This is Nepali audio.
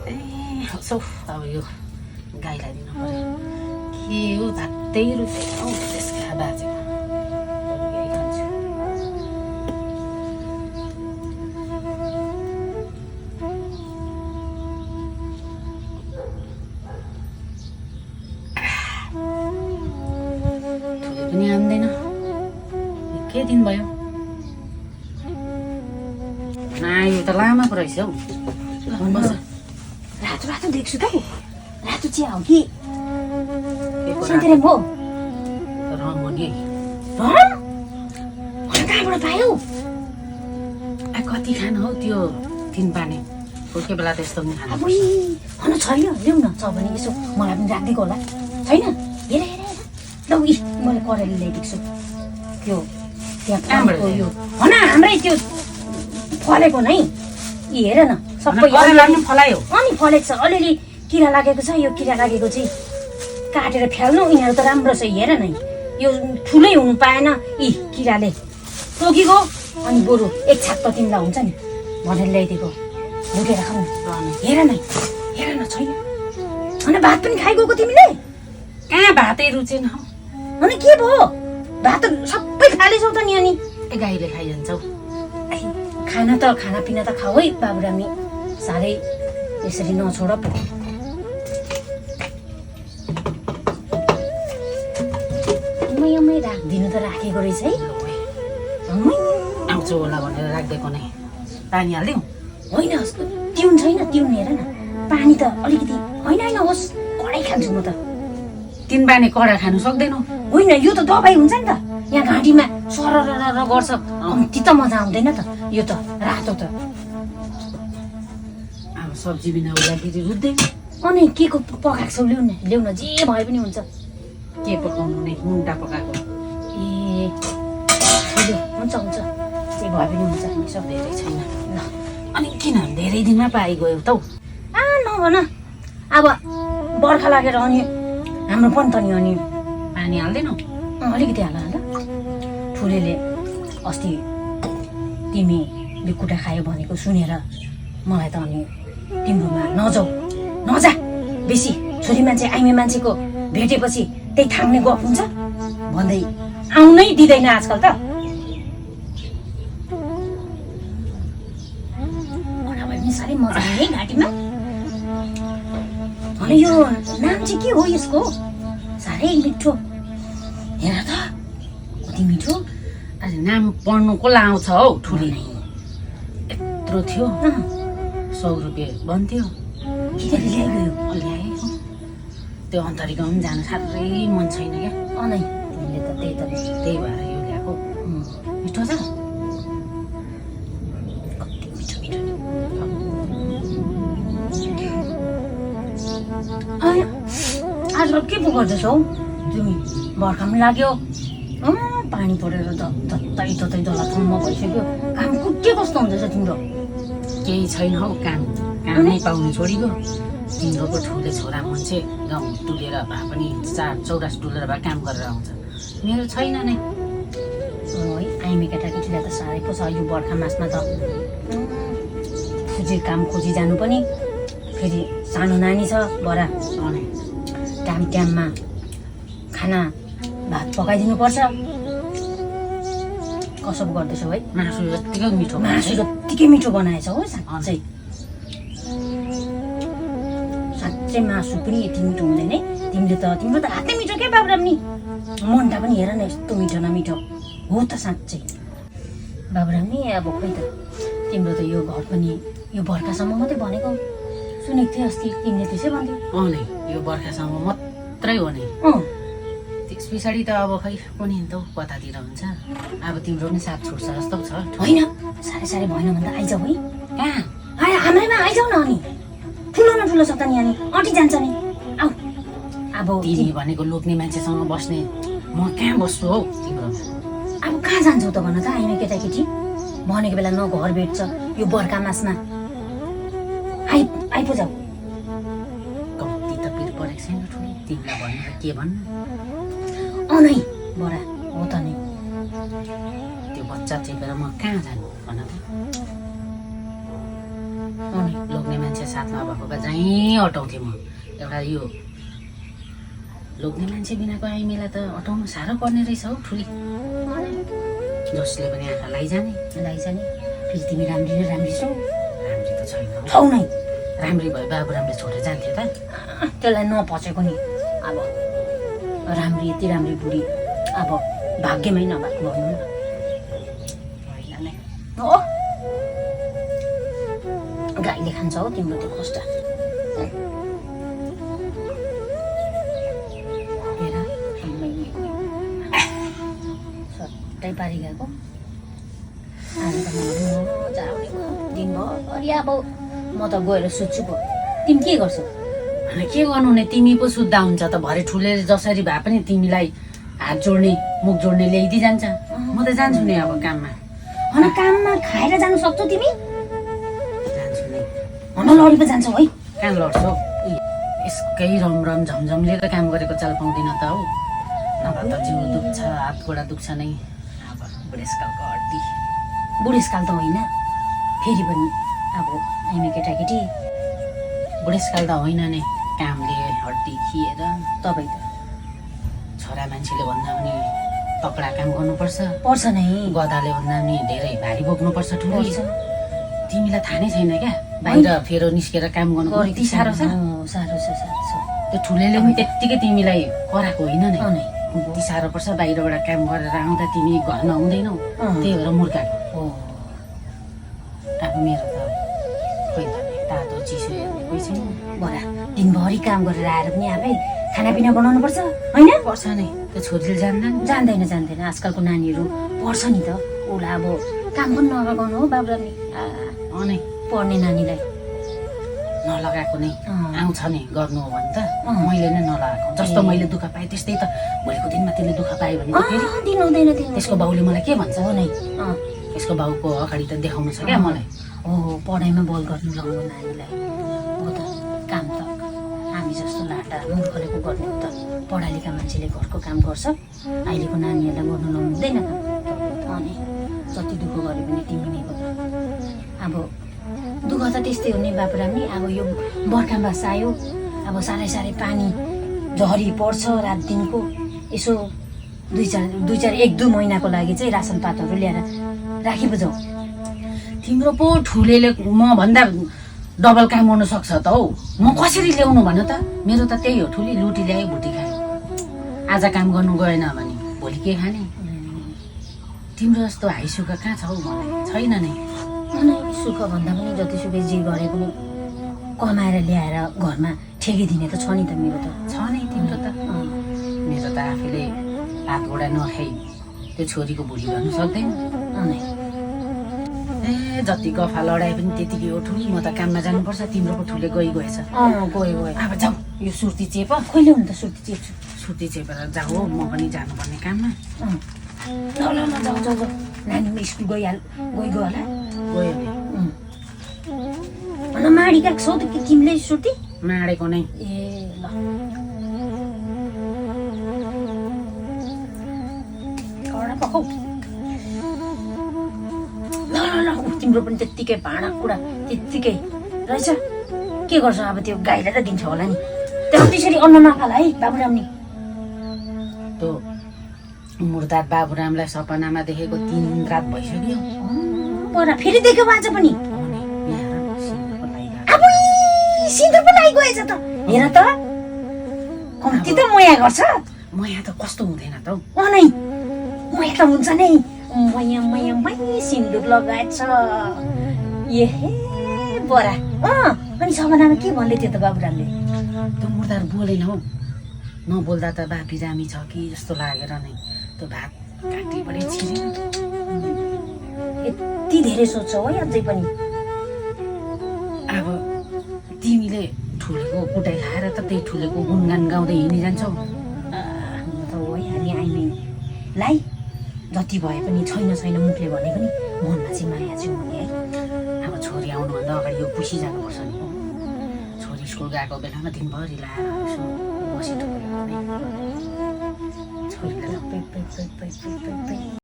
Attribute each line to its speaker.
Speaker 1: सो अब यो गाईलाई दिनु पर्यो के हो धात्तै रुच्दै हौ त्यसका बाजेको यही खान्छु ठुले पनि आउँदैन के दिन भयो यो त लामा पो रहेछ हौ
Speaker 2: रातो रातो देख्छु त रातो चिया हो कि सेन्तेरेम हो
Speaker 1: रङ हो नि
Speaker 2: कहाँबाट पायो
Speaker 1: कति खानु हौ त्यो तिन पानी कोही बेला त्यस्तो पनि खानु
Speaker 2: छैन ल्याउ न छ भने यसो मलाई पनि राखिदिएको होला छैन हेर हेर ल मैले करेली ल्याइदिएको छु त्यो त्यहाँ यो भन हाम्रै त्यो फलेको नै हेर न सबै
Speaker 1: फलायो
Speaker 2: अनि फलेको छ अलिअलि किरा लागेको छ यो किरा लागेको चाहिँ काटेर फ्याल्नु यिनीहरू त राम्रो छ हेर न यो ठुलै हुनु पाएन यी किराले टोकिगयो अनि बरु एक छाक त तिमीलाई हुन्छ नि भनेर ल्याइदिएको भुटेर खाऊ हेर न छैन अनि भात पनि खाइगएको तिमीले
Speaker 1: कहाँ भातै रुचेन हौ
Speaker 2: अनि के भयो भात सबै खालेछौ त नि अनि
Speaker 1: गाईले खाइजान्छौ
Speaker 2: खानापिना त खाऊ है बाबुरामी साह्रै यसरी नछोड पो मै राखिदिनु त राखेको रहेछ है
Speaker 1: आउँछु होला भनेर राखिदिएको नै पानी हालिदिउँ
Speaker 2: होइन तिउन छैन तिउन हेर न पानी त अलिकति होइन होस् कडै खान्छु म त
Speaker 1: तिन पानी कडा खानु सक्दैनौ
Speaker 2: होइन यो त दबाई हुन्छ नि त यहाँ घाँटीमा सरर गर्छ कम्ती त मजा आउँदैन त यो त रातो त
Speaker 1: अब सब्जी बिना उलाखेरि रुच्दैन
Speaker 2: अनि के को पकाएको छौ ल्याउन जे भए पनि हुन्छ
Speaker 1: के पकाउनु नै मुन्टा पकाएको
Speaker 2: ए हुन्छ जे भए पनि हुन्छ
Speaker 1: सब धेरै छैन ल अनि किन धेरै दिनमा पाइगयो त
Speaker 2: नभन अब बर्खा लागेर अनि हाम्रो पनि त नि अनि
Speaker 1: पानी हाल्दैनौ
Speaker 2: अलिकति हाल ठुलेले अस्ति तिमीले कुटा खायो भनेको सुनेर मलाई त अनि तिम्रोमा नजा बेसी छोरी मान्छे आइमे मान्छेको भेटेपछि त्यही थाम्ने गफ हुन्छ भन्दै आउनै दिँदैन आजकल त साह्रै मजा आउने है घाँटीमा अनि यो नाम चाहिँ के हो यसको साह्रै मिठो हेर त कति मिठो
Speaker 1: अरे नाम पढ्नु कसलाई आउँछ हौ ठुली यत्रो थियो 100 रुपियाँ बन्थ्यो ल्याए त्यो अन्तरिक पनि जानु साह्रै मन छैन क्या
Speaker 2: अनै तिमीले त
Speaker 1: त्यही भएर यो ल्याएको
Speaker 2: मिठो छ आजकल के पो गर्दैछौ तिमी बर्खा पनि लाग्यो पानी परेर ततै दलाथम्म भइसक्यो काम के कस्तो हुँदैछ तिम्रो
Speaker 1: केही छैन हौ काम नै पाउनु छोडिगयो तिम्रो पो ठुले छोरा मान्छे गाउँ डुलेर भए पनि चौरास डुलेर भए काम गरेर आउँछ मेरो छैन नै
Speaker 2: है आइमी केटाकेटीलाई त साह्रै पो छ यो बर्खा मासमा त काम खोजी जानु पनि फेरि सानो नानी छ बडा टाइममा खाना भात पकाइदिनु पर्छ कसो गर्दैछौ है
Speaker 1: मासु
Speaker 2: जत्तिकै मिठो बनाएछ हो साँच्चै मासु पनि यति मिठो हुँदैन है तिम्रो त हातै मिठो के बाबुराम नि मन्टा पनि हेर न यस्तो मिठो नमिठो हो त साँच्चै बाबुराम नि अब खोइ त तिम्रो त यो घर पनि यो बर्खासम्म मात्रै भनेको सुनेको थिएँ अस्ति तिमीले त्यसै भन्थ्यौ
Speaker 1: नै यो बर्खासम्म मात्रै हो नि त्यस पछाडि त अब खै कुनै त कतातिर हुन्छ अब तिम्रो पनि साथ छुट्छ जस्तो छ
Speaker 2: होइन साह्रै भएन भने त आइजाऊ है कहाँ हाम्रैमा आइजाऊ न अनि ठुलो न ठुलो छ त नि अनि अँटी जान्छ नि आऊ अब
Speaker 1: तिमी भनेको लोग्ने मान्छेसँग बस्ने म कहाँ बस्छु हौ तिम्रो
Speaker 2: अब कहाँ जान्छौ त भन त आइमे केटाकेटी भनेको बेला न घर भेट्छ यो बर्खा मासमा आइपुजाऊ
Speaker 1: कम्ती त पिर परेको छैन ठुलो तिमीलाई भनेर के भन्नु
Speaker 2: नै बडा हो त नि
Speaker 1: त्यो बच्चा टिपेर म कहाँ जानु भन त लोग्ने मान्छे साथमा भएको भए चाहिँ अटाउँथेँ म एउटा यो लोग्ने मान्छे बिनाको आइमेलाई त अटाउनु साह्रो पर्ने रहेछ हौ ठुली जसले पनि आँखा लैजाने
Speaker 2: फेरि तिमी राम्री न राम्री छौ
Speaker 1: राम्री त छैन
Speaker 2: छौ नै
Speaker 1: राम्री भए बाबुरामले छोडेर जान्थ्यो त
Speaker 2: त्यसलाई नपचेको नि अब राम्री यति राम्री बुढी अब भाग्यमै नभएको भन्नु न
Speaker 1: होइन नै
Speaker 2: हो गाईले खान्छ हो तिम्रो त्यो खोस्टा हेर सट्टै पारी गएको आज त मलाई मजा आउने भयो दिनभरि अब म त गएर सुत्छु पो तिमी के गर्छौ
Speaker 1: अनि के गर्नु नि तिमी पो सुत्दा हुन्छ त भरे ठुले जसरी भए पनि तिमीलाई हात जोड्ने मुख जोड्ने ल्याइदिइ जान्छ म त जान्छु नि अब काममा
Speaker 2: अनि काममा खाएर जानु सक्छौ तिमी
Speaker 1: जान्छु नि
Speaker 2: हन लडी पो जान्छौ है
Speaker 1: कहाँ लड्छौ यसकै रमरम झमझमले त काम गरेको चाल पाउँदैन त हौ नभए त जिउ दुख्छ हात गोडा दुख्छ नै अब बुढेसकालको हड्डी
Speaker 2: बुढेसकाल त होइन फेरि पनि अब हामी केटाकेटी
Speaker 1: बुढेसकाल त होइन नि कामले हड्डी खिएर
Speaker 2: तपाईँ त
Speaker 1: छोरा मान्छेले भन्दा पनि तकडा काम गर्नुपर्छ
Speaker 2: पर्छ नै
Speaker 1: गदाले भन्दा पनि धेरै भारी बोक्नुपर्छ ठुलो
Speaker 2: पर्छ
Speaker 1: तिमीलाई थाहा नै छैन क्या बाहिर फेरो निस्केर काम गर्नु कति साह्रो छ
Speaker 2: साह्रो छ
Speaker 1: त्यो ठुलेले पनि त्यत्तिकै तिमीलाई कराएको होइन नि
Speaker 2: नै
Speaker 1: कति साह्रो पर्छ बाहिरबाट काम गरेर आउँदा तिमी घरमा आउँदैनौ त्यही भएर मुर्काएको
Speaker 2: हो
Speaker 1: अब मेरो त खोइ त तातो चिसो हेर्ने कोही छैन
Speaker 2: बडा दिनभरि काम गरेर आएर पनि आफै खानापिना बनाउनु पर्छ होइन
Speaker 1: पर्छ नि त्यो छोरीले जान्दैन
Speaker 2: जान्दैन आजकलको नानीहरू पढ्छ नि त उसलाई अब काम पनि नलगाउनु हो बाबुरामले
Speaker 1: नै
Speaker 2: पढ्ने नानीलाई
Speaker 1: नलगाएको नै आउँछ नि गर्नु हो भने त
Speaker 2: अँ।
Speaker 1: मैले नै नलगाएको जस्तो मैले दुःख पाएँ त्यस्तै त भोलिको दिनमा त्यसले दुःख पायो भने त फेरि
Speaker 2: दिनु हुँदैन
Speaker 1: त्यसको बाउले मलाई के भन्छ
Speaker 2: हो नै
Speaker 1: त्यसको बाउको अगाडि त देखाउनु छ क्या मलाई
Speaker 2: हो पढाइमा बल गर्नु लगाउनु नानीलाई हो त काम त हामी जस्तो लाटा मूर्खले पो गर्ने हो त पढालेखा मान्छेले घरको काम गर्छ अहिलेको नानीहरूलाई गर्नु लाउनु हुँदैन अनि जति दुःख गरे पनि तिमी नै गर अब दुःख त त्यस्तै हो नि बाबुराम नि अब यो बर्खा मास आयो अब साह्रै पानी झरी पर्छ रात दिनको यसो दुई चार एक दुई महिनाको लागि चाहिँ रासन पातहरू ल्याएर राखी बुझाउ
Speaker 1: तिम्रो पो ठुलेले म भन्दा डबल काम गर्नु सक्छ त हौ म कसरी ल्याउनु भन त मेरो त त्यही हो ठुली लुटी ल्यायो भुटी खायो आज काम गर्नु गएन भने भोलि के खाने तिम्रो जस्तो हाइसुख कहाँ छ हौ मलाई छैन नै
Speaker 2: सुख भन्दा पनि जतिसुकै जे गरे पनि कमाएर ल्याएर घरमा ठेकिदिने त छ नि त मेरो त
Speaker 1: छ नै तिम्रो त मेरो त आफैले हात गोडा नखाइ त्यो छोरीको भुली गर्नु सक्दैन
Speaker 2: नै
Speaker 1: ए जति गफा लडाए पनि त्यतिकै हो ठुली म त काममा जानुपर्छ तिम्रो पो ठुले गएछ
Speaker 2: गयो
Speaker 1: अब जाऊ यो सुर्ती चेप
Speaker 2: कहिले हुनु त सुर्ती चेप्छु
Speaker 1: सुर्ती चेपेर जाऊ हो म पनि जानुपर्ने काममा
Speaker 2: ल जाऊ नानी पनि स्कुल गयो होला
Speaker 1: गयो नि
Speaker 2: अनि माडी गएको छौ त कि तिमीले सुर्ती
Speaker 1: माडेको नै
Speaker 2: ए ल कडा पकाउ ल तिम्रो पनि त्यत्तिकै भाँडा कुडा त्यत्तिकै रहेछ के गर्छ अब त्यो गाईलाई त दिन्छ होला नि त्यो त्यसरी अन्न नखाला है बाबुराम नि
Speaker 1: त्यो मुर्दार बाबुरामलाई सपनामा देखेको 3 रात भइसक्यो
Speaker 2: बरा फेरि देख्यो आज पनि
Speaker 1: अनि यहाँ सिन्दुरको लागि
Speaker 2: अब सिन्दुर पनि आइगएछ त हेर त कम्ती त मया गर्छ
Speaker 1: म यहाँ त कस्तो हुँदैन त हौ
Speaker 2: नै मया त हुन्छ नै मया सिन्दुर लगाएछ ए हे बरा अनि सपनामा के भन्दै थियो त बाबुरामले
Speaker 1: त्यो मुर्दार बोलेन हौ नबोल्दा त बा बिरामी छ कि जस्तो लागेर नै त्यो भात काटिबडी छिर्यो
Speaker 2: यति धेरै सोच्छौ है अझै पनि
Speaker 1: अब तिमीले ठुलेको कुटाइ खाएर त त्यही ठुलेको गुणगान गाउँदै हिँडिजान्छौ
Speaker 2: त हो हामी आइमै लाई जति भए पनि छैन मुखले भने पनि मनमा चाहिँ माया चाहिँ हुने है
Speaker 1: अब छोरी आउनुभन्दा अगाडि यो पुसी जानुपर्छ नि छोरी स्कुल गएको बेलामा दिनभरि लाएर यसो बसी छोरीलाई